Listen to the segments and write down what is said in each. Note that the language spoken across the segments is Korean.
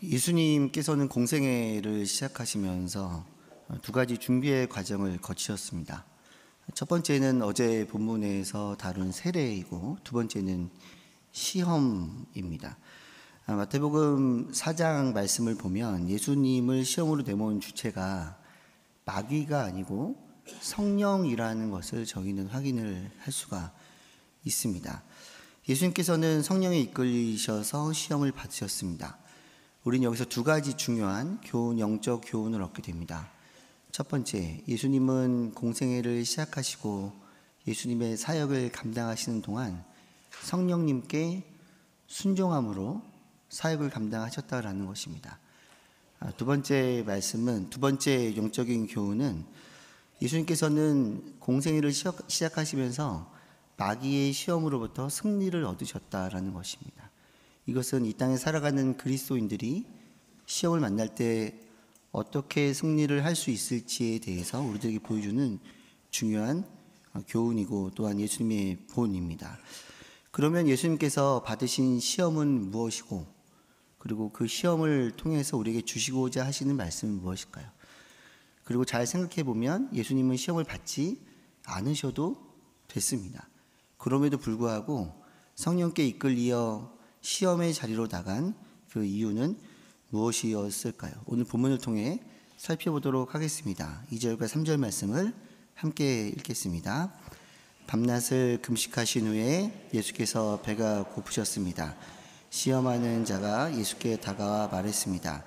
예수님께서는 공생애를 시작하시면서 두 가지 준비의 과정을 거치셨습니다. 첫 번째는 어제 본문에서 다룬 세례이고, 두 번째는 시험입니다. 마태복음 4장 말씀을 보면 예수님을 시험으로 내모은 주체가 마귀가 아니고 성령이라는 것을 저희는 확인을 할 수가 있습니다. 예수님께서는 성령에 이끌리셔서 시험을 받으셨습니다. 우리는 여기서 두 가지 중요한 교훈, 영적 교훈을 얻게 됩니다. 첫 번째, 예수님은 공생애를 시작하시고 예수님의 사역을 감당하시는 동안 성령님께 순종함으로 사역을 감당하셨다라는 것입니다. 두 번째 말씀은, 두 번째 영적인 교훈은 예수님께서는 공생애를 시작하시면서 마귀의 시험으로부터 승리를 얻으셨다라는 것입니다. 이것은 이 땅에 살아가는 그리스도인들이 시험을 만날 때 어떻게 승리를 할 수 있을지에 대해서 우리들에게 보여주는 중요한 교훈이고 또한 예수님의 본입니다. 그러면 예수님께서 받으신 시험은 무엇이고, 그리고 그 시험을 통해서 우리에게 주시고자 하시는 말씀은 무엇일까요? 그리고 잘 생각해 보면 예수님은 시험을 받지 않으셔도 됐습니다. 그럼에도 불구하고 성령께 이끌리어 시험의 자리로 나간 그 이유는 무엇이었을까요? 오늘 본문을 통해 살펴보도록 하겠습니다. 2절과 3절 말씀을 함께 읽겠습니다. 밤낮을 금식하신 후에 예수께서 배가 고프셨습니다. 시험하는 자가 예수께 다가와 말했습니다.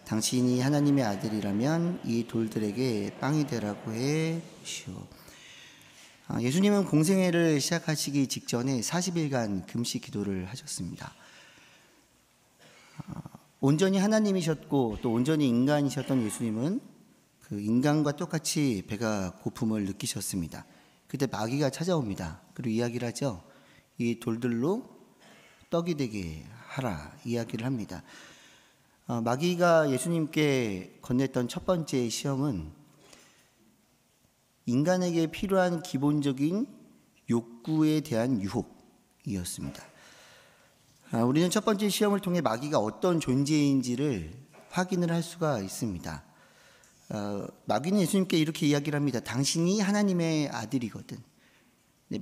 당신이 하나님의 아들이라면 이 돌들에게 빵이 되라고 해 보시오. 예수님은 공생애를 시작하시기 직전에 40일간 금식 기도를 하셨습니다. 온전히 하나님이셨고 또 온전히 인간이셨던 예수님은 그 인간과 똑같이 배가 고픔을 느끼셨습니다. 그때 마귀가 찾아옵니다. 그리고 이야기를 하죠. 이 돌들로 떡이 되게 하라 이야기를 합니다. 마귀가 예수님께 건넸던 첫 번째 시험은 인간에게 필요한 기본적인 욕구에 대한 유혹이었습니다. 우리는 첫 번째 시험을 통해 마귀가 어떤 존재인지를 확인을 할 수가 있습니다. 마귀는 예수님께 이렇게 이야기를 합니다. 당신이 하나님의 아들이거든.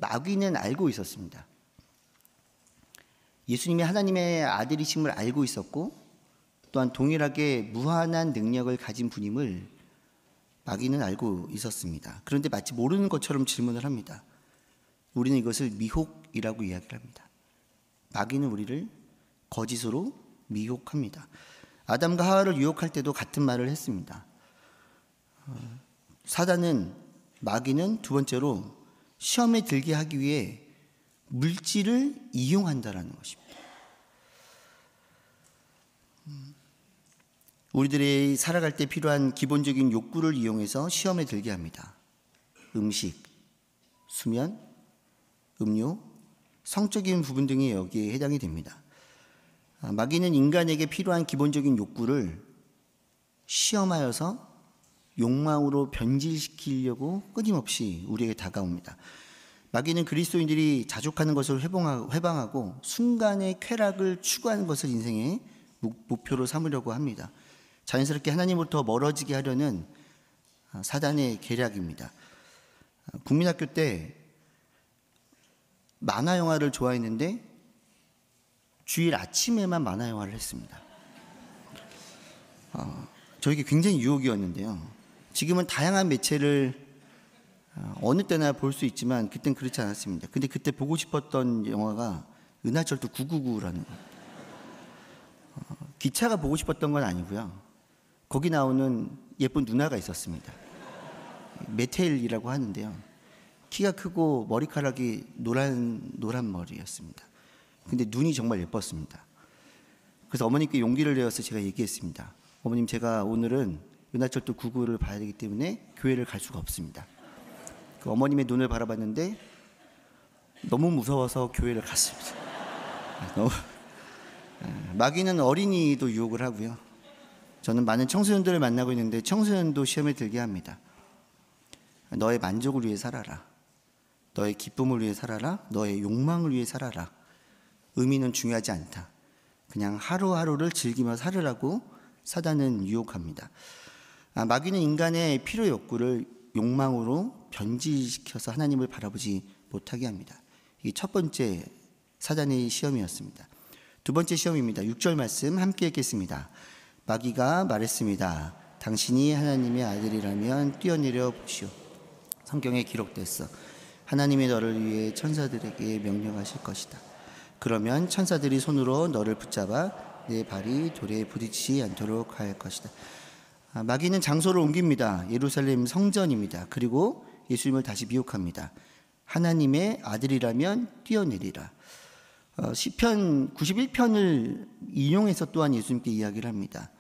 마귀는 알고 있었습니다. 예수님이 하나님의 아들이심을 알고 있었고, 또한 동일하게 무한한 능력을 가진 분임을 마귀는 알고 있었습니다. 그런데 마치 모르는 것처럼 질문을 합니다. 우리는 이것을 미혹이라고 이야기를 합니다. 마귀는 우리를 거짓으로 미혹합니다. 아담과 하와를 유혹할 때도 같은 말을 했습니다. 사단은, 마귀는 두 번째로 시험에 들게 하기 위해 물질을 이용한다라는 것입니다. 우리들이 살아갈 때 필요한 기본적인 욕구를 이용해서 시험에 들게 합니다. 음식, 수면, 음료, 성적인 부분 등이 여기에 해당이 됩니다. 마귀는 인간에게 필요한 기본적인 욕구를 시험하여서 욕망으로 변질시키려고 끊임없이 우리에게 다가옵니다. 마귀는 그리스도인들이 자족하는 것을 회방하고 순간의 쾌락을 추구하는 것을 인생의 목표로 삼으려고 합니다. 자연스럽게 하나님으로부터 멀어지게 하려는 사단의 계략입니다. 국민학교 때 만화 영화를 좋아했는데 주일 아침에만 만화 영화를 했습니다. 저에게 굉장히 유혹이었는데요. 지금은 다양한 매체를 어느 때나 볼 수 있지만 그땐 그렇지 않았습니다. 근데 그때 보고 싶었던 영화가 은하철도 999라는 거. 기차가 보고 싶었던 건 아니고요. 거기 나오는 예쁜 누나가 있었습니다. 메텔이라고 하는데요. 키가 크고 머리카락이 노란 머리였습니다. 근데 눈이 정말 예뻤습니다. 그래서 어머님께 용기를 내어서 제가 얘기했습니다. 어머님, 제가 오늘은 은하철도 99를 봐야 되기 때문에 교회를 갈 수가 없습니다. 그 어머님의 눈을 바라봤는데 너무 무서워서 교회를 갔습니다. 마귀는 어린이도 유혹을 하고요. 저는 많은 청소년들을 만나고 있는데 청소년도 시험에 들게 합니다. 너의 만족을 위해 살아라. 너의 기쁨을 위해 살아라. 너의 욕망을 위해 살아라. 의미는 중요하지 않다. 그냥 하루하루를 즐기며 살으라고 사단은 유혹합니다. 마귀는 인간의 필요 욕구를 욕망으로 변질시켜서 하나님을 바라보지 못하게 합니다. 이게 첫 번째 사단의 시험이었습니다. 두 번째 시험입니다. 6절 말씀 함께 읽겠습니다. 마귀가 말했습니다. 당신이 하나님의 아들이라면 뛰어내려 보시오. 성경에 기록됐어. 하나님이 너를 위해 천사들에게 명령하실 것이다. 그러면 천사들이 손으로 너를 붙잡아 내 발이 돌에 부딪히지 않도록 할 것이다. 마귀는 장소를 옮깁니다. 예루살렘 성전입니다. 그리고 예수님을 다시 미혹합니다. 하나님의 아들이라면 뛰어내리라. 시편 91편을 인용해서 또한 예수님께 이야기를 합니다.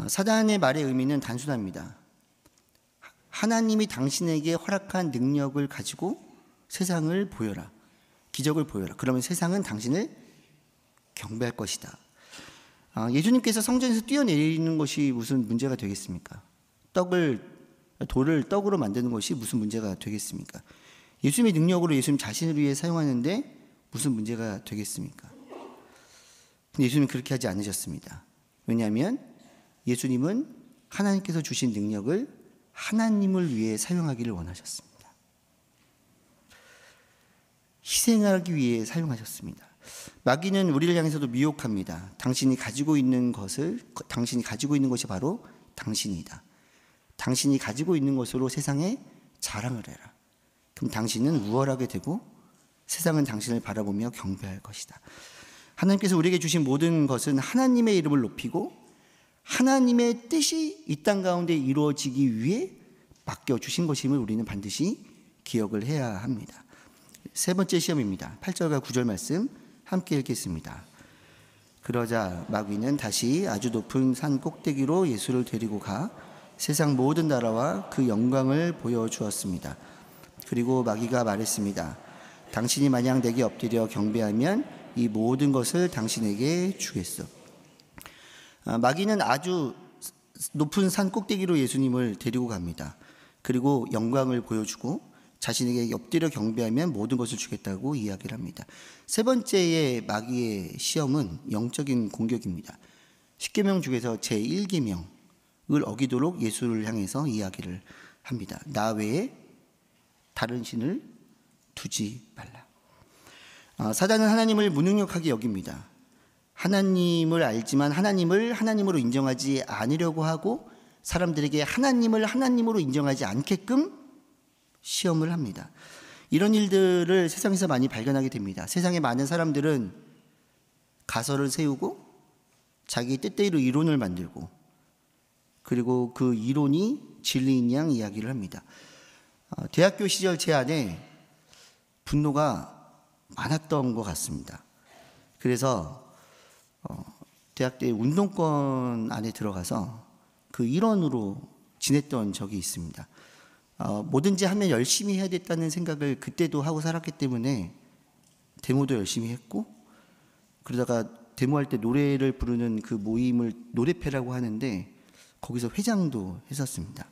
사단의 말의 의미는 단순합니다. 하나님이 당신에게 허락한 능력을 가지고 세상을 보여라. 기적을 보여라. 그러면 세상은 당신을 경배할 것이다. 예수님께서 성전에서 뛰어내리는 것이 무슨 문제가 되겠습니까? 돌을 떡으로 만드는 것이 무슨 문제가 되겠습니까? 예수님의 능력으로 예수님 자신을 위해 사용하는데 무슨 문제가 되겠습니까? 근데 예수님은 그렇게 하지 않으셨습니다. 왜냐하면 예수님은 하나님께서 주신 능력을 하나님을 위해 사용하기를 원하셨습니다. 희생하기 위해 사용하셨습니다. 마귀는 우리를 향해서도 미혹합니다. 당신이 가지고 있는 것이 바로 당신이다. 당신이 가지고 있는 것으로 세상에 자랑을 해라. 그럼 당신은 우월하게 되고 세상은 당신을 바라보며 경배할 것이다. 하나님께서 우리에게 주신 모든 것은 하나님의 이름을 높이고 하나님의 뜻이 이 땅 가운데 이루어지기 위해 맡겨주신 것임을 우리는 반드시 기억을 해야 합니다. 세 번째 시험입니다. 8절과 9절 말씀 함께 읽겠습니다. 그러자 마귀는 다시 아주 높은 산 꼭대기로 예수를 데리고 가 세상 모든 나라와 그 영광을 보여주었습니다. 그리고 마귀가 말했습니다. 당신이 만약 내게 엎드려 경배하면 이 모든 것을 당신에게 주겠어. 마귀는 아주 높은 산 꼭대기로 예수님을 데리고 갑니다. 그리고 영광을 보여주고 자신에게 엎드려 경배하면 모든 것을 주겠다고 이야기를 합니다. 세 번째의 마귀의 시험은 영적인 공격입니다. 십계명 중에서 제1계명을 어기도록 예수를 향해서 이야기를 합니다. 나 외에 다른 신을 두지 말라. 사단은 하나님을 무능력하게 여깁니다. 하나님을 알지만 하나님을 하나님으로 인정하지 않으려고 하고 사람들에게 하나님을 하나님으로 인정하지 않게끔 시험을 합니다. 이런 일들을 세상에서 많이 발견하게 됩니다. 세상의 많은 사람들은 가설을 세우고 자기 뜻대로 이론을 만들고 그리고 그 이론이 진리인 양 이야기를 합니다. 대학교 시절 제 안에 분노가 많았던 것 같습니다. 그래서 대학 때 운동권 안에 들어가서 그 일원으로 지냈던 적이 있습니다. 뭐든지 하면 열심히 해야 됐다는 생각을 그때도 하고 살았기 때문에 데모도 열심히 했고 그러다가 데모할 때 노래를 부르는 그 모임을 노래패라고 하는데 거기서 회장도 했었습니다.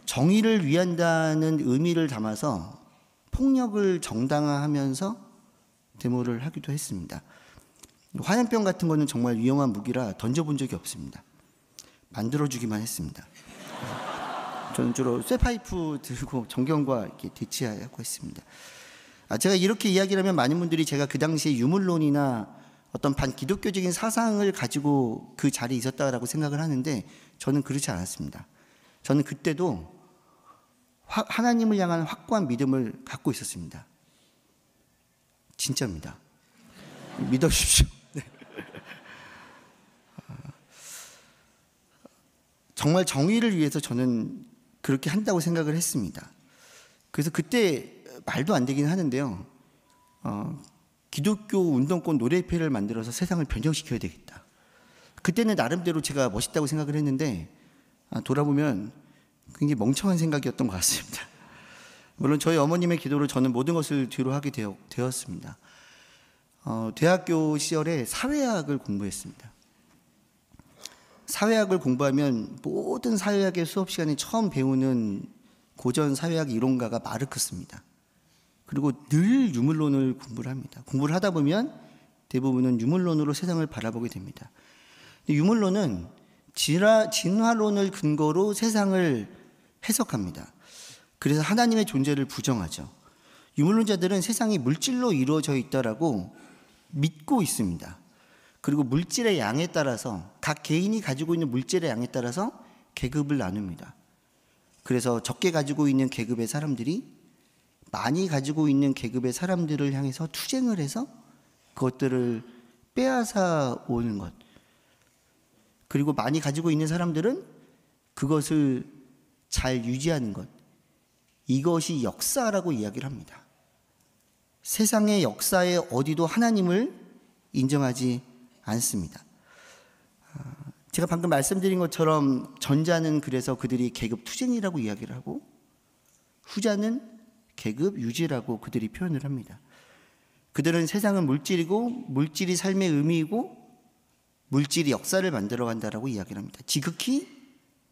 정의를 위한다는 의미를 담아서 폭력을 정당화하면서 데모를 하기도 했습니다. 화염병 같은 거는 정말 위험한 무기라 던져본 적이 없습니다. 만들어주기만 했습니다. 저는 주로 쇠파이프 들고 정경과 이렇게 대치하고 있습니다. 제가 이렇게 이야기를 하면 많은 분들이 제가 그 당시에 유물론이나 어떤 반기독교적인 사상을 가지고 그 자리에 있었다고 생각을 하는데 저는 그렇지 않았습니다. 저는 그때도 하나님을 향한 확고한 믿음을 갖고 있었습니다. 진짜입니다. 믿어주십시오. 네. 정말 정의를 위해서 저는 그렇게 한다고 생각을 했습니다. 그래서 그때 말도 안 되긴 하는데요. 기독교 운동권 노래패를 만들어서 세상을 변형시켜야 되겠다. 그때는 나름대로 제가 멋있다고 생각을 했는데 돌아보면 굉장히 멍청한 생각이었던 것 같습니다. 물론 저희 어머님의 기도로 저는 모든 것을 뒤로 하게 되었습니다. 대학교 시절에 사회학을 공부했습니다. 사회학을 공부하면 모든 사회학의 수업 시간에 처음 배우는 고전 사회학 이론가가 마르크스입니다. 그리고 늘 유물론을 공부를 합니다. 공부를 하다 보면 대부분은 유물론으로 세상을 바라보게 됩니다. 유물론은 진화론을 근거로 세상을 해석합니다. 그래서 하나님의 존재를 부정하죠. 유물론자들은 세상이 물질로 이루어져 있다라고 믿고 있습니다. 그리고 물질의 양에 따라서 각 개인이 가지고 있는 물질의 양에 따라서 계급을 나눕니다. 그래서 적게 가지고 있는 계급의 사람들이 많이 가지고 있는 계급의 사람들을 향해서 투쟁을 해서 그것들을 빼앗아 오는 것. 그리고 많이 가지고 있는 사람들은 그것을 잘 유지하는 것. 이것이 역사라고 이야기를 합니다. 세상의 역사에 어디도 하나님을 인정하지 않습니다. 제가 방금 말씀드린 것처럼 전자는 그래서 그들이 계급 투쟁이라고 이야기를 하고 후자는 계급 유지라고 그들이 표현을 합니다. 그들은 세상은 물질이고 물질이 삶의 의미이고 물질이 역사를 만들어간다라고 이야기를 합니다. 지극히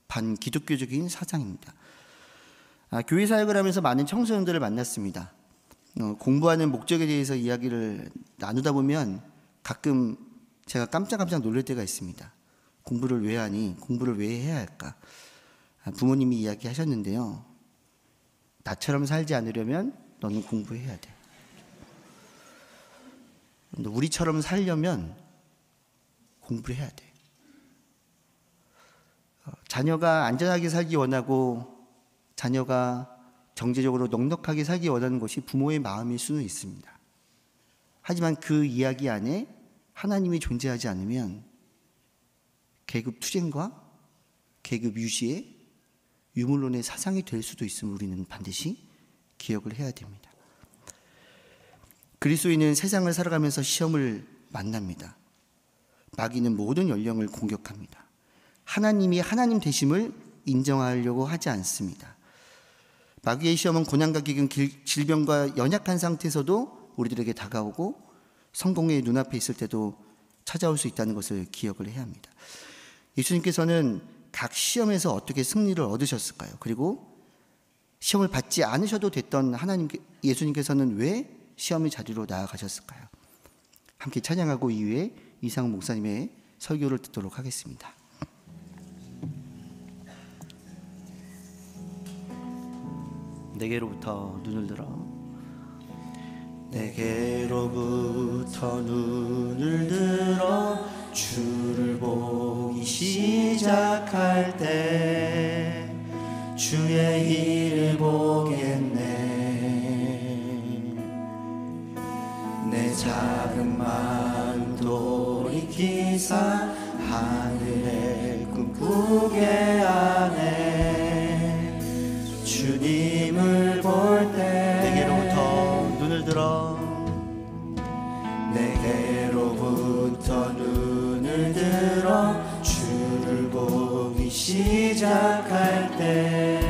반기독교적인 사상입니다. 교회 사역을 하면서 많은 청소년들을 만났습니다. 공부하는 목적에 대해서 이야기를 나누다 보면 가끔 제가 깜짝깜짝 놀랄 때가 있습니다. 공부를 왜 하니? 공부를 왜 해야 할까? 부모님이 이야기하셨는데요. 나처럼 살지 않으려면 너는 공부해야 돼. 우리처럼 살려면 공부를 해야 돼. 자녀가 안전하게 살기 원하고 자녀가 경제적으로 넉넉하게 살기 원하는 것이 부모의 마음일 수는 있습니다. 하지만 그 이야기 안에 하나님이 존재하지 않으면 계급 투쟁과 계급 유지의 유물론의 사상이 될 수도 있음을 우리는 반드시 기억을 해야 됩니다. 그리스도인은 세상을 살아가면서 시험을 만납니다. 마귀는 모든 연령을 공격합니다. 하나님이 하나님 되심을 인정하려고 하지 않습니다. 마귀의 시험은 고난과 기근, 질병과 연약한 상태에서도 우리들에게 다가오고 성공의 눈앞에 있을 때도 찾아올 수 있다는 것을 기억을 해야 합니다. 예수님께서는 각 시험에서 어떻게 승리를 얻으셨을까요? 그리고 시험을 받지 않으셔도 됐던 예수님께서는 왜 시험의 자리로 나아가셨을까요? 함께 찬양하고 이후에 이상훈 목사님의 설교를 듣도록 하겠습니다. 내게로부터 눈을 들어 내게로부터 눈을 들어 주를 보기 시작할 때 주의 일을 보겠네. 내 작은 마음 돌이키사 하늘을 꿈꾸게 하네. 주님을 볼 때 내게로부터 눈을 들어 내게로부터 눈을 들어 주를 보기 시작할 때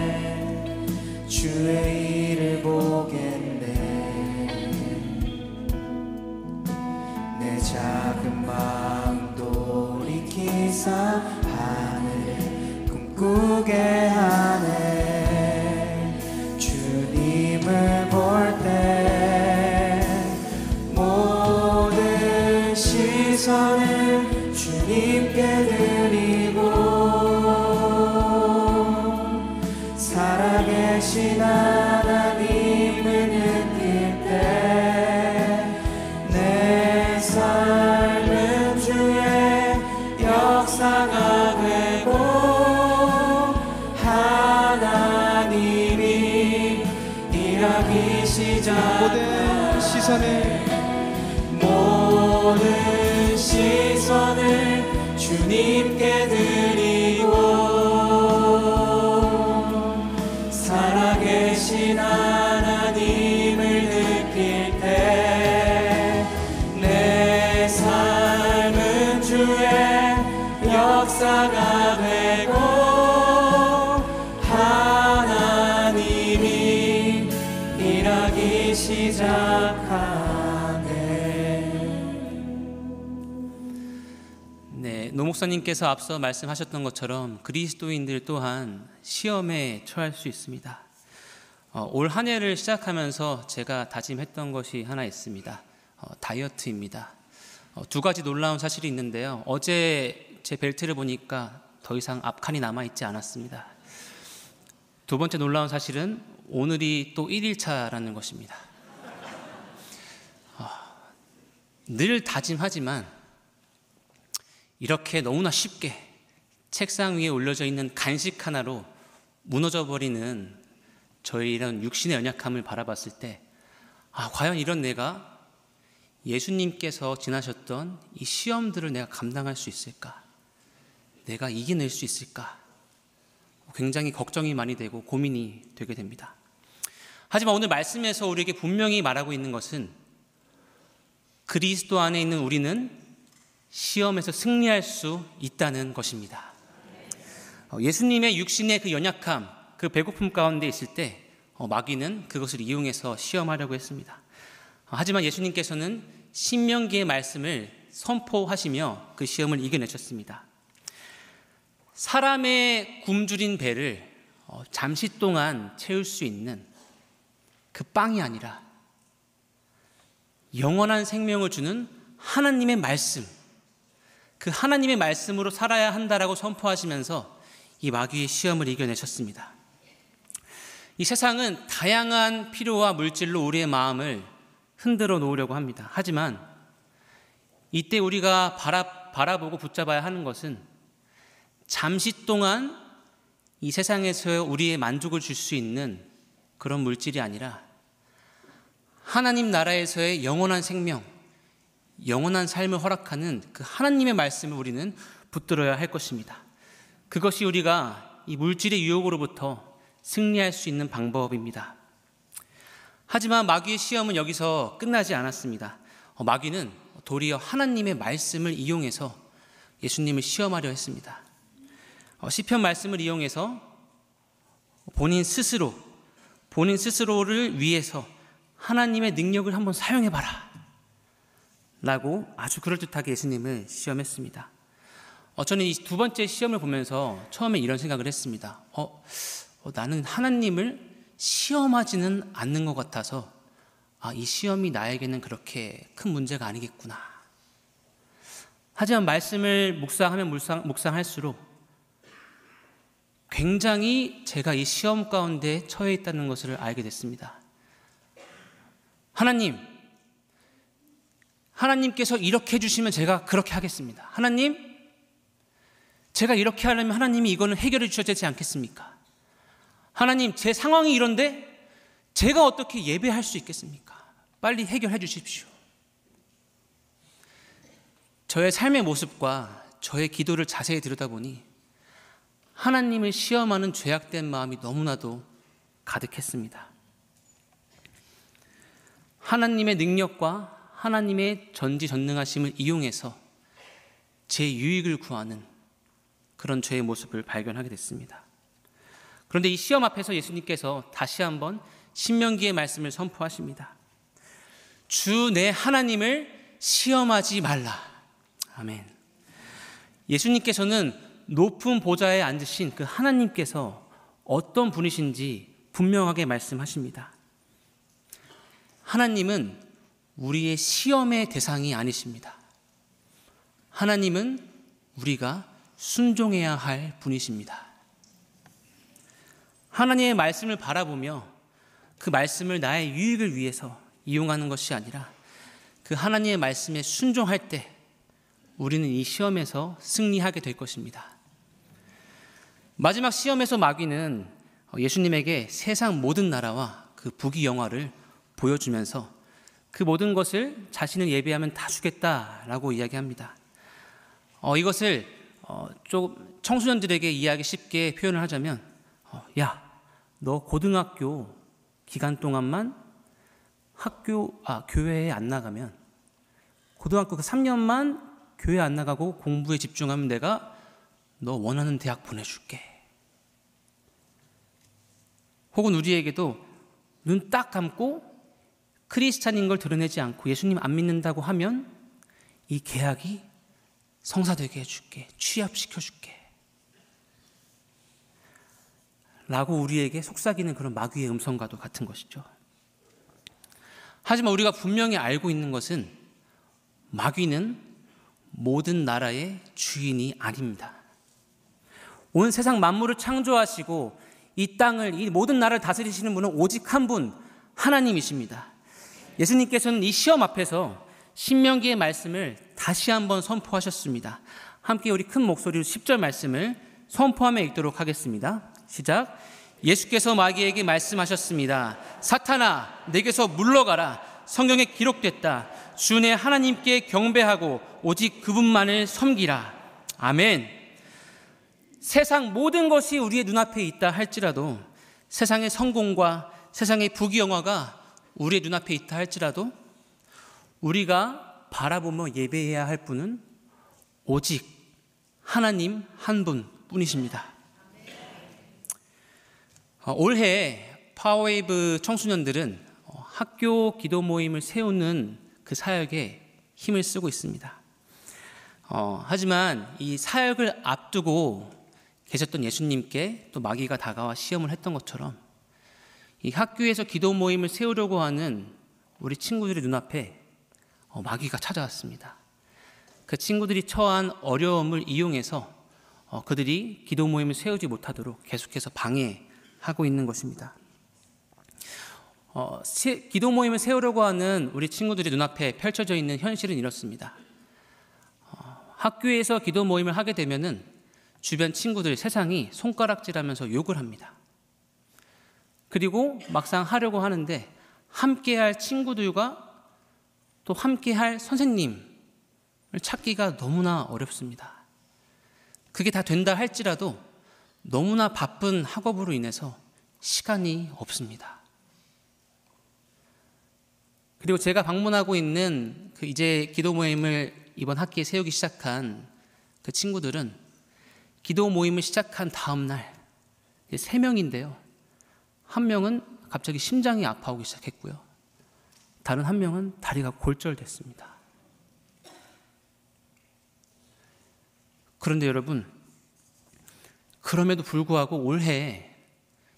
주의 일을 보겠네. 내 작은 마음 돌이키사 하늘을 꿈꾸게 하네. 주님을 볼 때 모든 시선을 주님께 드리고 살아계신 하나님을 느낄 때 내 삶은 주의 역사가 되고 하나님이 일하기 시작하는 모든 시선을 주님께 드리고 살아계신 하나님을 느낄 때 내 삶은 주의 역사가 되고 하나님이 일하기 시작하네. 네, 노 목사님께서 앞서 말씀하셨던 것처럼 그리스도인들 또한 시험에 처할 수 있습니다. 올 한 해를 시작하면서 제가 다짐했던 것이 하나 있습니다. 다이어트입니다. 두 가지 놀라운 사실이 있는데요. 어제 제 벨트를 보니까 더 이상 앞칸이 남아있지 않았습니다. 두 번째 놀라운 사실은 오늘이 또 1일차라는 것입니다. 늘 다짐하지만 이렇게 너무나 쉽게 책상 위에 올려져 있는 간식 하나로 무너져 버리는 저의 이런 육신의 연약함을 바라봤을 때 과연 이런 내가 예수님께서 지나셨던 이 시험들을 내가 감당할 수 있을까? 내가 이겨낼 수 있을까? 굉장히 걱정이 많이 되고 고민이 되게 됩니다. 하지만 오늘 말씀에서 우리에게 분명히 말하고 있는 것은 그리스도 안에 있는 우리는 시험에서 승리할 수 있다는 것입니다. 예수님의 육신의 그 연약함, 그 배고픔 가운데 있을 때 마귀는 그것을 이용해서 시험하려고 했습니다. 하지만 예수님께서는 신명기의 말씀을 선포하시며 그 시험을 이겨내셨습니다. 사람의 굶주린 배를 잠시 동안 채울 수 있는 그 빵이 아니라 영원한 생명을 주는 하나님의 말씀, 그 하나님의 말씀으로 살아야 한다라고 선포하시면서 이 마귀의 시험을 이겨내셨습니다. 이 세상은 다양한 필요와 물질로 우리의 마음을 흔들어 놓으려고 합니다. 하지만 이때 우리가 바라보고 붙잡아야 하는 것은 잠시 동안 이 세상에서 우리의 만족을 줄 수 있는 그런 물질이 아니라 하나님 나라에서의 영원한 생명, 영원한 삶을 허락하는 그 하나님의 말씀을 우리는 붙들어야 할 것입니다. 그것이 우리가 이 물질의 유혹으로부터 승리할 수 있는 방법입니다. 하지만 마귀의 시험은 여기서 끝나지 않았습니다. 마귀는 도리어 하나님의 말씀을 이용해서 예수님을 시험하려 했습니다. 시편 말씀을 이용해서 본인 스스로를 위해서 하나님의 능력을 한번 사용해봐라 라고 아주 그럴듯하게 예수님을 시험했습니다. 저는 이 두 번째 시험을 보면서 처음에 이런 생각을 했습니다. 나는 하나님을 시험하지는 않는 것 같아서 이 시험이 나에게는 그렇게 큰 문제가 아니겠구나. 하지만 말씀을 묵상하면 묵상할수록 굉장히 제가 이 시험 가운데 처해 있다는 것을 알게 됐습니다. 하나님께서 이렇게 해주시면 제가 그렇게 하겠습니다. 하나님, 제가 이렇게 하려면 하나님이 이거는 해결해 주셔야 되지 않겠습니까? 하나님, 제 상황이 이런데 제가 어떻게 예배할 수 있겠습니까? 빨리 해결해 주십시오. 저의 삶의 모습과 저의 기도를 자세히 들여다보니 하나님을 시험하는 죄악된 마음이 너무나도 가득했습니다. 하나님의 능력과 하나님의 전지전능하심을 이용해서 제 유익을 구하는 그런 죄의 모습을 발견하게 됐습니다. 그런데 이 시험 앞에서 예수님께서 다시 한번 신명기의 말씀을 선포하십니다. 주 내 하나님을 시험하지 말라. 아멘. 예수님께서는 높은 보좌에 앉으신 그 하나님께서 어떤 분이신지 분명하게 말씀하십니다. 하나님은 우리의 시험의 대상이 아니십니다. 하나님은 우리가 순종해야 할 분이십니다. 하나님의 말씀을 바라보며 그 말씀을 나의 유익을 위해서 이용하는 것이 아니라 그 하나님의 말씀에 순종할 때 우리는 이 시험에서 승리하게 될 것입니다. 마지막 시험에서 마귀는 예수님에게 세상 모든 나라와 그 부귀영화를 보여주면서 그 모든 것을 자신을 예배하면 다 주겠다라고 이야기합니다. 이것을 좀 청소년들에게 이해하기 쉽게 표현을 하자면 야, 너 고등학교 기간 동안만 교회에 안 나가면 고등학교 그 3년만 교회 안 나가고 공부에 집중하면 내가 너 원하는 대학 보내줄게. 혹은 우리에게도 눈 딱 감고 크리스찬인 걸 드러내지 않고 예수님 안 믿는다고 하면 이 계약이 성사되게 해줄게. 취합시켜줄게. 라고 우리에게 속삭이는 그런 마귀의 음성과도 같은 것이죠. 하지만 우리가 분명히 알고 있는 것은 마귀는 모든 나라의 주인이 아닙니다. 온 세상 만물을 창조하시고 이 땅을, 이 모든 나라를 다스리시는 분은 오직 한 분, 하나님이십니다. 예수님께서는 이 시험 앞에서 신명기의 말씀을 다시 한번 선포하셨습니다. 함께 우리 큰 목소리로 10절 말씀을 선포하며 읽도록 하겠습니다. 시작. 예수께서 마귀에게 말씀하셨습니다. 사탄아, 내게서 물러가라. 성경에 기록됐다. 주 내 하나님께 경배하고 오직 그분만을 섬기라. 아멘. 세상 모든 것이 우리의 눈앞에 있다 할지라도, 세상의 성공과 세상의 부귀영화가 우리의 눈앞에 있다 할지라도, 우리가 바라보며 예배해야 할 분은 오직 하나님 한 분뿐이십니다. 올해 파워웨이브 청소년들은 학교 기도 모임을 세우는 그 사역에 힘을 쓰고 있습니다. 하지만 이 사역을 앞두고 계셨던 예수님께 또 마귀가 다가와 시험을 했던 것처럼 이 학교에서 기도 모임을 세우려고 하는 우리 친구들의 눈앞에 마귀가 찾아왔습니다. 그 친구들이 처한 어려움을 이용해서 그들이 기도 모임을 세우지 못하도록 계속해서 방해하고 있는 것입니다. 기도 모임을 세우려고 하는 우리 친구들의 눈앞에 펼쳐져 있는 현실은 이렇습니다. 학교에서 기도 모임을 하게 되면은 주변 친구들, 세상이 손가락질하면서 욕을 합니다. 그리고 막상 하려고 하는데 함께할 친구들과 또 함께할 선생님을 찾기가 너무나 어렵습니다. 그게 다 된다 할지라도 너무나 바쁜 학업으로 인해서 시간이 없습니다. 그리고 제가 방문하고 있는 그 이제 기도 모임을 이번 학기에 세우기 시작한 그 친구들은 기도 모임을 시작한 다음 날 3명인데요. 한 명은 갑자기 심장이 아파오기 시작했고요. 다른 한 명은 다리가 골절됐습니다. 그런데 여러분, 그럼에도 불구하고 올해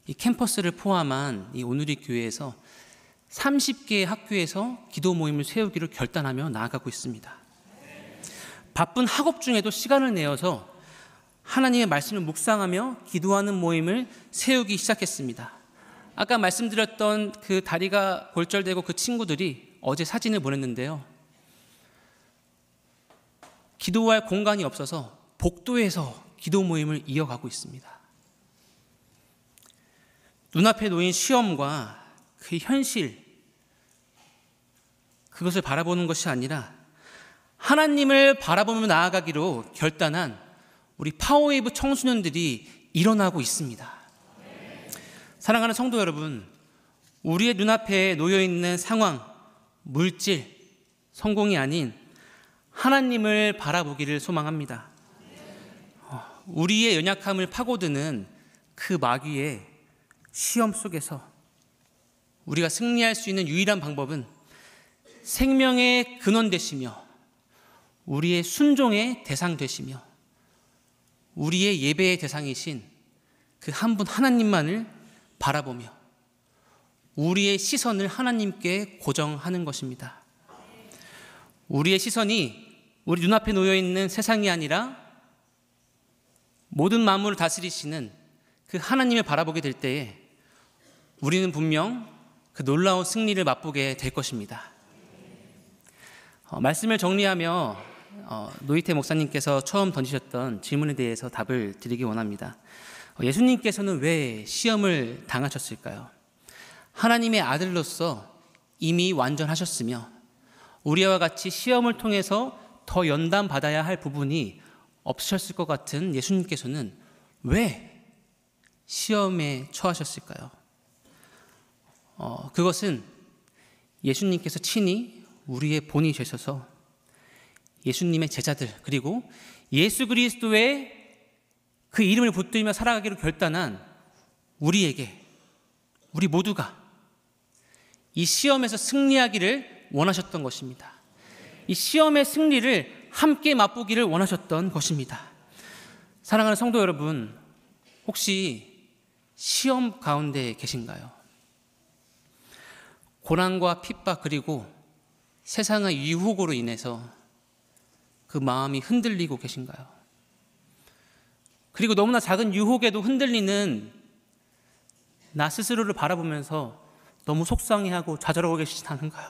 이 캠퍼스를 포함한 이 오누리 교회에서 30개의 학교에서 기도 모임을 세우기로 결단하며 나아가고 있습니다. 바쁜 학업 중에도 시간을 내어서 하나님의 말씀을 묵상하며 기도하는 모임을 세우기 시작했습니다. 아까 말씀드렸던 그 다리가 골절되고 그 친구들이 어제 사진을 보냈는데요. 기도할 공간이 없어서 복도에서 기도 모임을 이어가고 있습니다. 눈앞에 놓인 시험과 그 현실, 그것을 바라보는 것이 아니라 하나님을 바라보며 나아가기로 결단한 우리 파워웨이브 청소년들이 일어나고 있습니다. 사랑하는 성도 여러분, 우리의 눈앞에 놓여있는 상황, 물질, 성공이 아닌 하나님을 바라보기를 소망합니다. 우리의 연약함을 파고드는 그 마귀의 시험 속에서 우리가 승리할 수 있는 유일한 방법은 생명의 근원 되시며 우리의 순종의 대상 되시며 우리의 예배의 대상이신 그 한 분 하나님만을 바라보며 우리의 시선을 하나님께 고정하는 것입니다. 우리의 시선이 우리 눈앞에 놓여있는 세상이 아니라 모든 만물을 다스리시는 그 하나님을 바라보게 될 때에 우리는 분명 그 놀라운 승리를 맛보게 될 것입니다. 말씀을 정리하며 노이태 목사님께서 처음 던지셨던 질문에 대해서 답을 드리기 원합니다. 예수님께서는 왜 시험을 당하셨을까요? 하나님의 아들로서 이미 완전하셨으며 우리와 같이 시험을 통해서 더 연단받아야 할 부분이 없으셨을 것 같은 예수님께서는 왜 시험에 처하셨을까요? 그것은 예수님께서 친히 우리의 본이 되셔서 예수님의 제자들 그리고 예수 그리스도의 그 이름을 붙들며 살아가기로 결단한 우리에게, 우리 모두가 이 시험에서 승리하기를 원하셨던 것입니다. 이 시험의 승리를 함께 맛보기를 원하셨던 것입니다. 사랑하는 성도 여러분, 혹시 시험 가운데 계신가요? 고난과 핍박 그리고 세상의 유혹으로 인해서 그 마음이 흔들리고 계신가요? 그리고 너무나 작은 유혹에도 흔들리는 나 스스로를 바라보면서 너무 속상해하고 좌절하고 계시지 않은가요?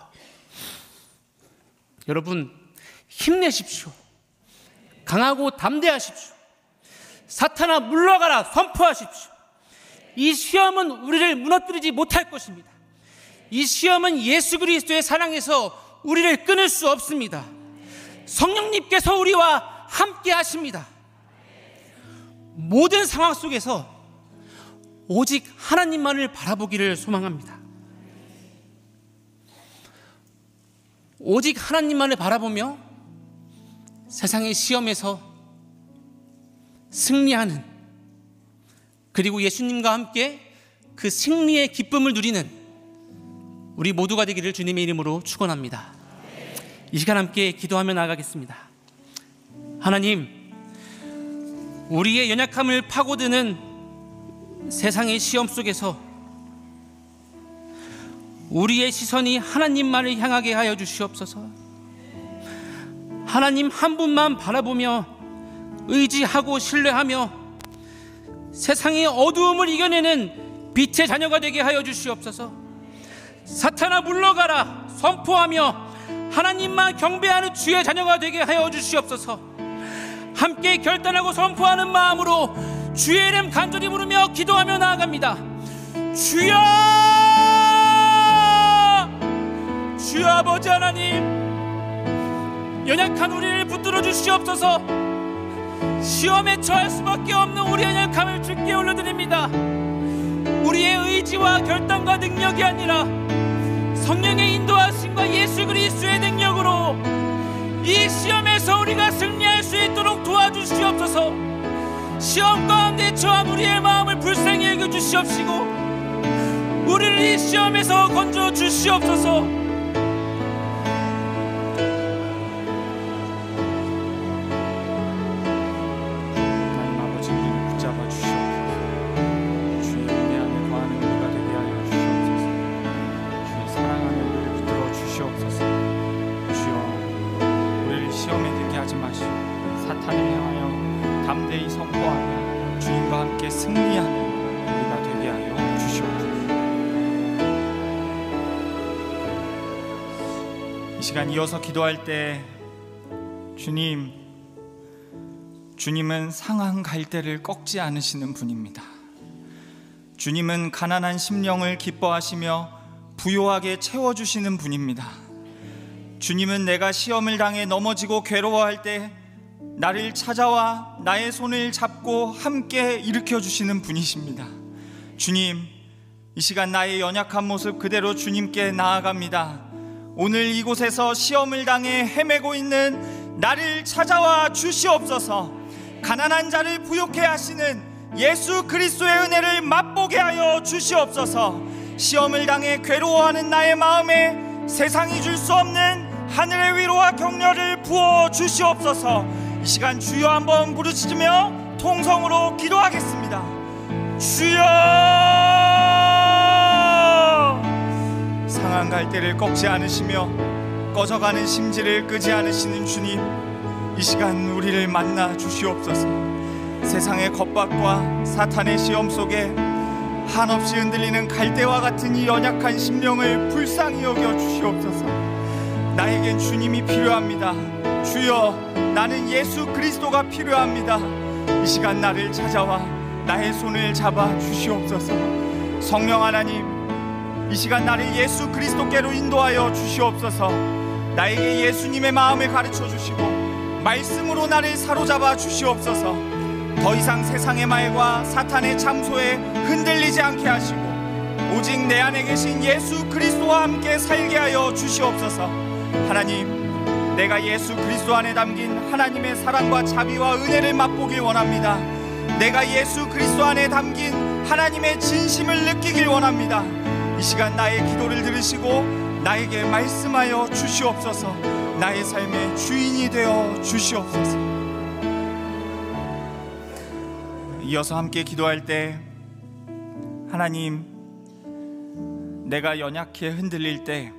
여러분, 힘내십시오. 강하고 담대하십시오. 사탄아 물러가라 선포하십시오. 이 시험은 우리를 무너뜨리지 못할 것입니다. 이 시험은 예수 그리스도의 사랑에서 우리를 끊을 수 없습니다. 성령님께서 우리와 함께 하십니다. 모든 상황 속에서 오직 하나님만을 바라보기를 소망합니다. 오직 하나님만을 바라보며 세상의 시험에서 승리하는, 그리고 예수님과 함께 그 승리의 기쁨을 누리는 우리 모두가 되기를 주님의 이름으로 축원합니다. 이 시간 함께 기도하며 나아가겠습니다. 하나님, 우리의 연약함을 파고드는 세상의 시험 속에서 우리의 시선이 하나님만을 향하게 하여 주시옵소서. 하나님 한 분만 바라보며 의지하고 신뢰하며 세상의 어두움을 이겨내는 빛의 자녀가 되게 하여 주시옵소서. 사탄아 물러가라 선포하며 하나님만 경배하는 주의 자녀가 되게 하여 주시옵소서. 함께 결단하고 선포하는 마음으로 주의 이름 간절히 부르며 기도하며 나아갑니다. 주여! 주여 아버지 하나님, 연약한 우리를 붙들어 주시옵소서. 시험에 처할 수밖에 없는 우리의 연약함을 주께 올려드립니다. 우리의 의지와 결단과 능력이 아니라 성령의 인도하심과 예수 그리스도의 능력으로 이 시험에서 우리가 승리할 수 있도록 도와주시옵소서. 시험 가운데 처한 우리의 마음을 불쌍히 여겨주시옵시고 우리를 이 시험에서 건져 주시옵소서. 담대히 선포하며 주님과 함께 승리하는 우리가 되게 하여 주시옵소서. 이 시간 이어서 기도할 때 주님은 상한 갈대를 꺾지 않으시는 분입니다. 주님은 가난한 심령을 기뻐하시며 부요하게 채워주시는 분입니다. 주님은 내가 시험을 당해 넘어지고 괴로워할 때 나를 찾아와 나의 손을 잡고 함께 일으켜주시는 분이십니다. 주님, 이 시간 나의 연약한 모습 그대로 주님께 나아갑니다. 오늘 이곳에서 시험을 당해 헤매고 있는 나를 찾아와 주시옵소서. 가난한 자를 부욕해 하시는 예수 그리스도의 은혜를 맛보게 하여 주시옵소서. 시험을 당해 괴로워하는 나의 마음에 세상이 줄 수 없는 하늘의 위로와 격려를 부어 주시옵소서. 이 시간 주여 한번 부르짖으며 통성으로 기도하겠습니다. 주여! 상한 갈대를 꺾지 않으시며 꺼져가는 심지를 끄지 않으시는 주님, 이 시간 우리를 만나 주시옵소서. 세상의 겁박과 사탄의 시험 속에 한없이 흔들리는 갈대와 같은 이 연약한 심령을 불쌍히 여겨 주시옵소서. 나에겐 주님이 필요합니다. 주여, 나는 예수 그리스도가 필요합니다. 이 시간 나를 찾아와 나의 손을 잡아 주시옵소서. 성령 하나님, 이 시간 나를 예수 그리스도께로 인도하여 주시옵소서. 나에게 예수님의 마음을 가르쳐 주시고 말씀으로 나를 사로잡아 주시옵소서. 더 이상 세상의 말과 사탄의 참소에 흔들리지 않게 하시고 오직 내 안에 계신 예수 그리스도와 함께 살게 하여 주시옵소서. 하나님, 내가 예수 그리스도 안에 담긴 하나님의 사랑과 자비와 은혜를 맛보길 원합니다. 내가 예수 그리스도 안에 담긴 하나님의 진심을 느끼길 원합니다. 이 시간 나의 기도를 들으시고 나에게 말씀하여 주시옵소서. 나의 삶의 주인이 되어 주시옵소서. 이어서 함께 기도할 때, 하나님, 내가 연약해 흔들릴 때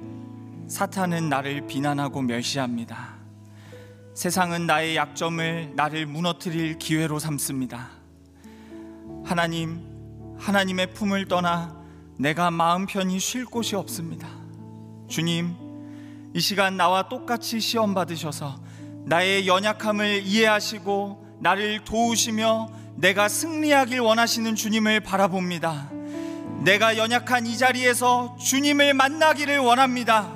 사탄은 나를 비난하고 멸시합니다. 세상은 나의 약점을 나를 무너뜨릴 기회로 삼습니다. 하나님의 품을 떠나 내가 마음 편히 쉴 곳이 없습니다. 주님, 이 시간 나와 똑같이 시험 받으셔서 나의 연약함을 이해하시고 나를 도우시며 내가 승리하길 원하시는 주님을 바라봅니다. 내가 연약한 이 자리에서 주님을 만나기를 원합니다.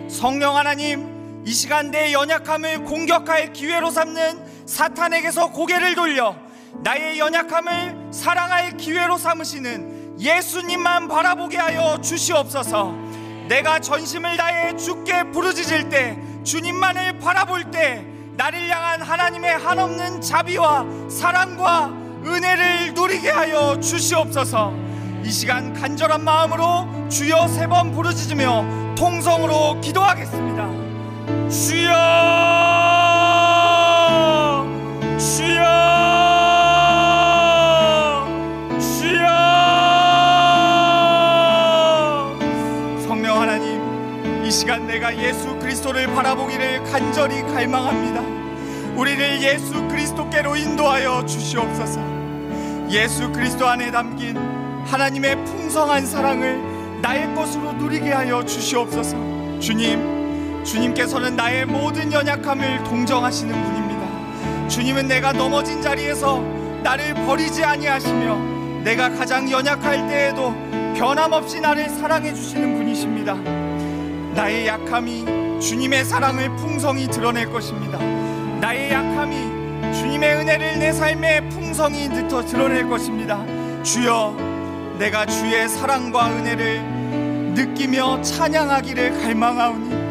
성령 하나님, 이 시간 내 연약함을 공격할 기회로 삼는 사탄에게서 고개를 돌려 나의 연약함을 사랑할 기회로 삼으시는 예수님만 바라보게 하여 주시옵소서. 내가 전심을 다해 주께 부르짖을 때, 주님만을 바라볼 때 나를 향한 하나님의 한없는 자비와 사랑과 은혜를 누리게 하여 주시옵소서. 이 시간 간절한 마음으로 주여 3번 부르짖으며 통성으로 기도하겠습니다. 주여, 주여, 주여. 성령 하나님, 이 시간 내가 예수 그리스도를 바라보기를 간절히 갈망합니다. 우리를 예수 그리스도께로 인도하여 주시옵소서. 예수 그리스도 안에 담긴 하나님의 풍성한 사랑을 나의 것으로 누리게 하여 주시옵소서. 주님께서는 나의 모든 연약함을 동정하시는 분입니다. 주님은 내가 넘어진 자리에서 나를 버리지 아니하시며 내가 가장 연약할 때에도 변함없이 나를 사랑해 주시는 분이십니다. 나의 약함이 주님의 사랑을 풍성히 드러낼 것입니다. 나의 약함이 주님의 은혜를 내 삶에 풍성히 드러낼 것입니다. 주여, 내가 주의 사랑과 은혜를 느끼며 찬양하기를 갈망하오니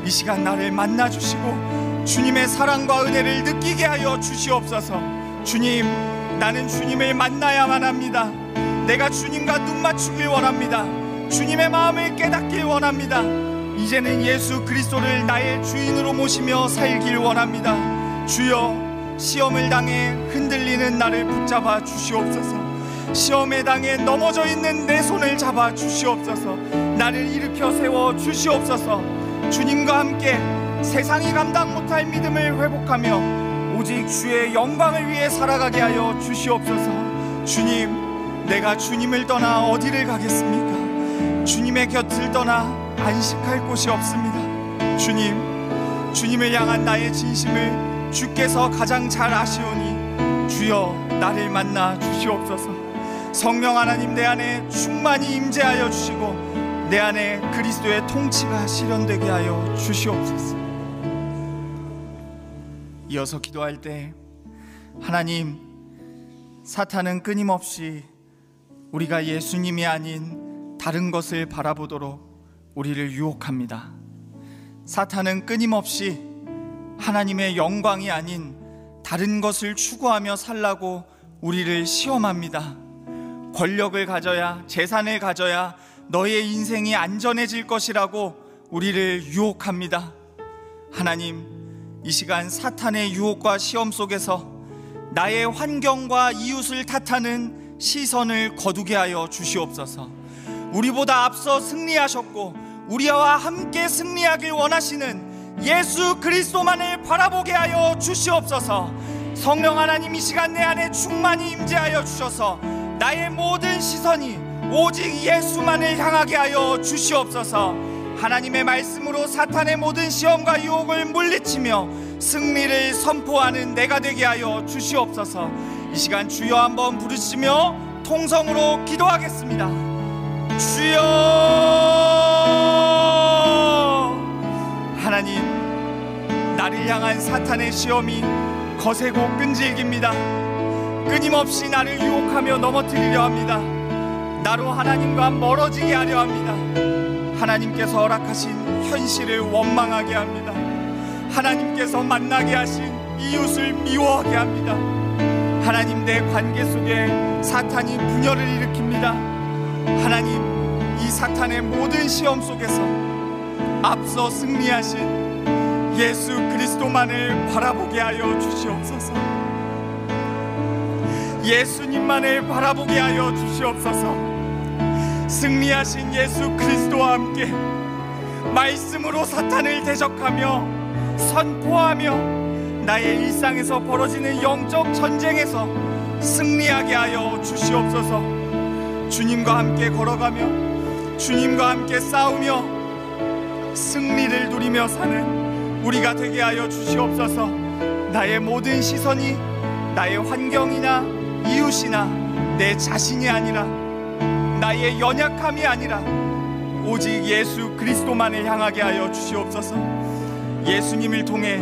이 시간 나를 만나주시고 주님의 사랑과 은혜를 느끼게 하여 주시옵소서. 주님, 나는 주님을 만나야만 합니다. 내가 주님과 눈 맞추길 원합니다. 주님의 마음을 깨닫길 원합니다. 이제는 예수 그리스도를 나의 주인으로 모시며 살길 원합니다. 주여, 시험을 당해 흔들리는 나를 붙잡아 주시옵소서. 시험에 당해 넘어져 있는 내 손을 잡아 주시옵소서. 나를 일으켜 세워 주시옵소서. 주님과 함께 세상이 감당 못할 믿음을 회복하며 오직 주의 영광을 위해 살아가게 하여 주시옵소서. 주님, 내가 주님을 떠나 어디를 가겠습니까? 주님의 곁을 떠나 안식할 곳이 없습니다. 주님을 향한 나의 진심을 주께서 가장 잘 아시오니 주여, 나를 만나 주시옵소서. 성령 하나님, 내 안에 충만히 임재하여 주시고 내 안에 그리스도의 통치가 실현되게 하여 주시옵소서. 이어서 기도할 때, 하나님, 사탄은 끊임없이 우리가 예수님이 아닌 다른 것을 바라보도록 우리를 유혹합니다. 사탄은 끊임없이 하나님의 영광이 아닌 다른 것을 추구하며 살라고 우리를 시험합니다. 권력을 가져야, 재산을 가져야 너의 인생이 안전해질 것이라고 우리를 유혹합니다. 하나님, 이 시간 사탄의 유혹과 시험 속에서 나의 환경과 이웃을 탓하는 시선을 거두게 하여 주시옵소서. 우리보다 앞서 승리하셨고 우리와 함께 승리하길 원하시는 예수 그리스도만을 바라보게 하여 주시옵소서. 성령 하나님, 이 시간 내 안에 충만히 임재하여 주셔서 나의 모든 시선이 오직 예수만을 향하게 하여 주시옵소서. 하나님의 말씀으로 사탄의 모든 시험과 유혹을 물리치며 승리를 선포하는 내가 되게 하여 주시옵소서. 이 시간 주여 한번 부르시며 통성으로 기도하겠습니다. 주여. 하나님, 나를 향한 사탄의 시험이 거세고 끈질깁니다. 끊임없이 나를 유혹하며 넘어뜨리려 합니다. 나로 하나님과 멀어지게 하려 합니다. 하나님께서 허락하신 현실을 원망하게 합니다. 하나님께서 만나게 하신 이웃을 미워하게 합니다. 하나님, 내 관계 속에 사탄이 분열을 일으킵니다. 하나님, 이 사탄의 모든 시험 속에서 앞서 승리하신 예수 그리스도만을 바라보게 하여 주시옵소서. 예수님만을 바라보게 하여 주시옵소서. 승리하신 예수 그리스도와 함께 말씀으로 사탄을 대적하며 선포하며 나의 일상에서 벌어지는 영적 전쟁에서 승리하게 하여 주시옵소서. 주님과 함께 걸어가며 주님과 함께 싸우며 승리를 누리며 사는 우리가 되게 하여 주시옵소서. 나의 모든 시선이 나의 환경이나 이웃이나 내 자신이 아니라 나의 연약함이 아니라 오직 예수 그리스도만을 향하게 하여 주시옵소서. 예수님을 통해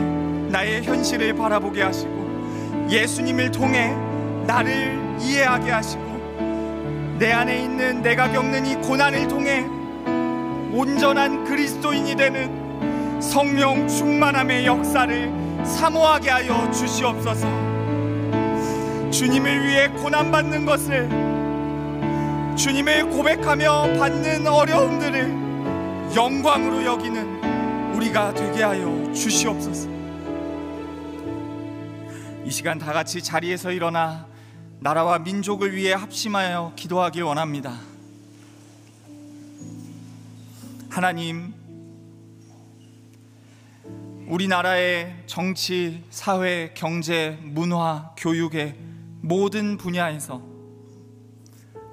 나의 현실을 바라보게 하시고 예수님을 통해 나를 이해하게 하시고 내 안에 있는 내가 겪는 이 고난을 통해 온전한 그리스도인이 되는 성령 충만함의 역사를 사모하게 하여 주시옵소서. 주님을 위해 고난받는 것을, 주님을 고백하며 받는 어려움들을 영광으로 여기는 우리가 되게 하여 주시옵소서. 이 시간 다 같이 자리에서 일어나 나라와 민족을 위해 합심하여 기도하길 원합니다. 하나님, 우리나라의 정치, 사회, 경제, 문화, 교육의 모든 분야에서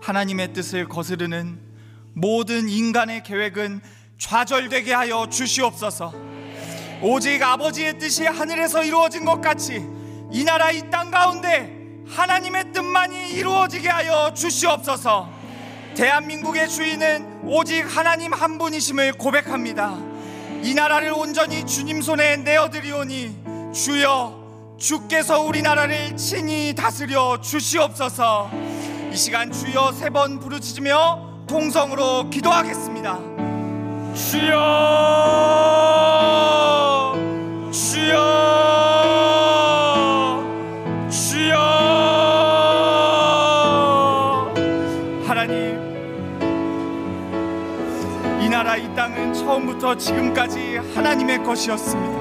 하나님의 뜻을 거스르는 모든 인간의 계획은 좌절되게 하여 주시옵소서. 오직 아버지의 뜻이 하늘에서 이루어진 것 같이 이 나라 이 땅 가운데 하나님의 뜻만이 이루어지게 하여 주시옵소서. 대한민국의 주인은 오직 하나님 한 분이심을 고백합니다. 이 나라를 온전히 주님 손에 내어드리오니 주여, 주께서 우리나라를 친히 다스려 주시옵소서. 이 시간 주여 3번 부르짖으며 통성으로 기도하겠습니다. 주여, 주여, 주여. 하나님, 이 나라 이 땅은 처음부터 지금까지 하나님의 것이었습니다.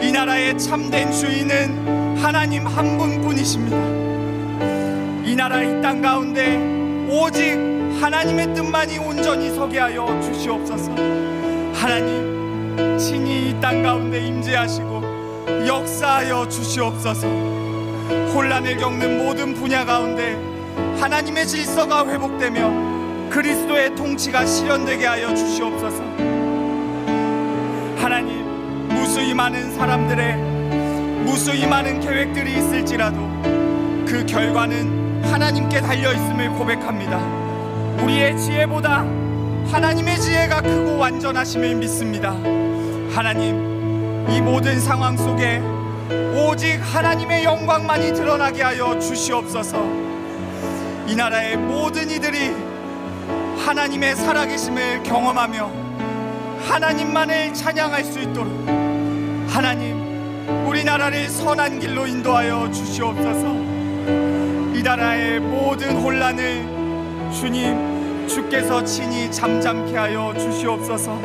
이 나라의 참된 주인은 하나님 한 분뿐이십니다. 이 나라 이 땅 가운데 오직 하나님의 뜻만이 온전히 서게 하여 주시옵소서. 하나님, 친히 이 땅 가운데 임재하시고 역사하여 주시옵소서. 혼란을 겪는 모든 분야 가운데 하나님의 질서가 회복되며 그리스도의 통치가 실현되게 하여 주시옵소서. 하나님, 무수히 많은 사람들의 무수히 많은 계획들이 있을지라도 그 결과는 하나님께 달려있음을 고백합니다. 우리의 지혜보다 하나님의 지혜가 크고 완전하심을 믿습니다. 하나님, 이 모든 상황 속에 오직 하나님의 영광만이 드러나게 하여 주시옵소서. 이 나라의 모든 이들이 하나님의 살아계심을 경험하며 하나님만을 찬양할 수 있도록 하나님, 우리나라를 선한 길로 인도하여 주시옵소서. 이 나라의 모든 혼란을 주님, 주께서 친히 잠잠케 하여 주시옵소서.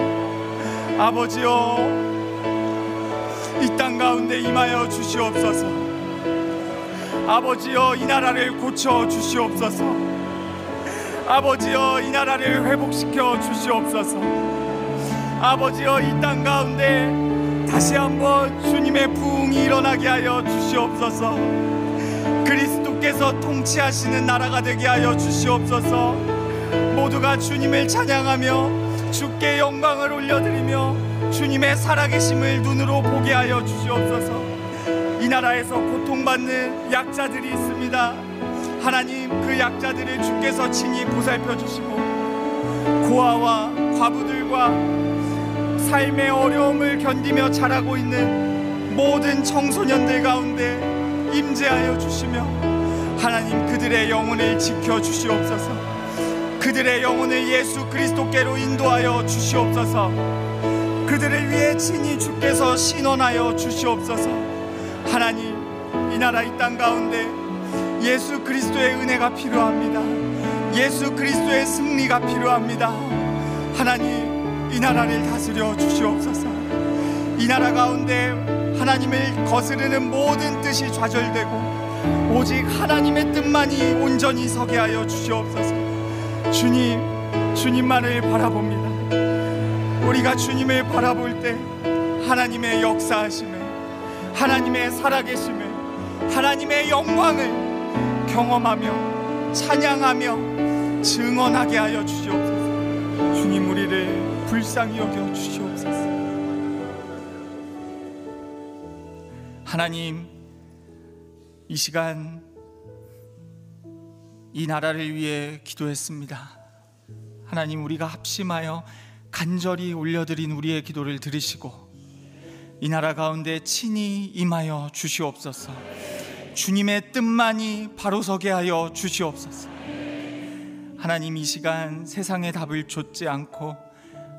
아버지여, 이 땅 가운데 임하여 주시옵소서. 아버지여, 이 나라를 고쳐 주시옵소서. 아버지여, 이 나라를 회복시켜 주시옵소서. 아버지여, 이 땅 가운데 다시 한번 주님의 부흥이 일어나게 하여 주시옵소서. 그리스도께서 통치하시는 나라가 되게 하여 주시옵소서. 모두가 주님을 찬양하며 주께 영광을 올려드리며 주님의 살아계심을 눈으로 보게 하여 주시옵소서. 이 나라에서 고통받는 약자들이 있습니다. 하나님, 그 약자들을 주께서 친히 보살펴 주시고 고아와 과부들과 삶의 어려움을 견디며 자라고 있는 모든 청소년들 가운데 임재하여 주시며 하나님, 그들의 영혼을 지켜 주시옵소서. 그들의 영혼을 예수 그리스도께로 인도하여 주시옵소서. 그들을 위해 친히 주께서 신원하여 주시옵소서. 하나님, 이 나라 이 땅 가운데 예수 그리스도의 은혜가 필요합니다. 예수 그리스도의 승리가 필요합니다. 하나님, 이 나라를 다스려 주시옵소서. 이 나라 가운데 하나님을 거스르는 모든 뜻이 좌절되고 오직 하나님의 뜻만이 온전히 서게 하여 주시옵소서. 주님, 주님만을 바라봅니다. 우리가 주님을 바라볼 때 하나님의 역사하심을, 하나님의 살아계심을, 하나님의 영광을 경험하며 찬양하며 증언하게 하여 주시옵소서. 주님, 우리를 불쌍히 여겨 주시옵소서. 하나님, 이 시간 이 나라를 위해 기도했습니다. 하나님, 우리가 합심하여 간절히 올려드린 우리의 기도를 들으시고 이 나라 가운데 친히 임하여 주시옵소서. 주님의 뜻만이 바로 서게 하여 주시옵소서. 하나님, 이 시간 세상의 답을 좇지 않고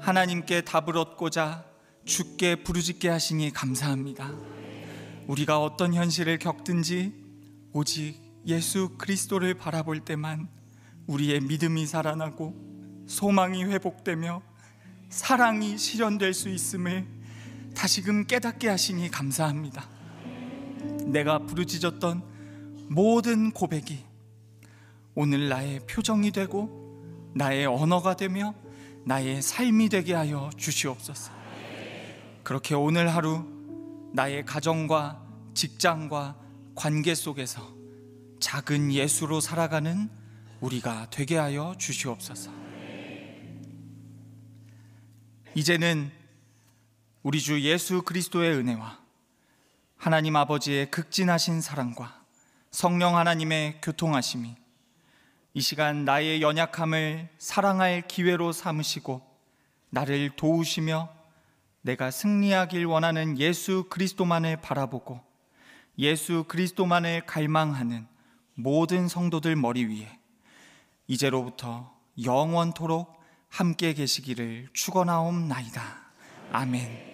하나님께 답을 얻고자 주께 부르짖게 하시니 감사합니다. 우리가 어떤 현실을 겪든지 오직 예수 그리스도를 바라볼 때만 우리의 믿음이 살아나고 소망이 회복되며 사랑이 실현될 수 있음을 다시금 깨닫게 하시니 감사합니다. 내가 부르짖었던 모든 고백이 오늘 나의 표정이 되고 나의 언어가 되며 나의 삶이 되게 하여 주시옵소서. 그렇게 오늘 하루 나의 가정과 직장과 관계 속에서 작은 예수로 살아가는 우리가 되게 하여 주시옵소서. 이제는 우리 주 예수 그리스도의 은혜와 하나님 아버지의 극진하신 사랑과 성령 하나님의 교통하심이 이 시간 나의 연약함을 사랑할 기회로 삼으시고 나를 도우시며 내가 승리하길 원하는 예수 그리스도만을 바라보고 예수 그리스도만을 갈망하는 모든 성도들 머리 위에 이제로부터 영원토록 함께 계시기를 축원하옵나이다. 아멘.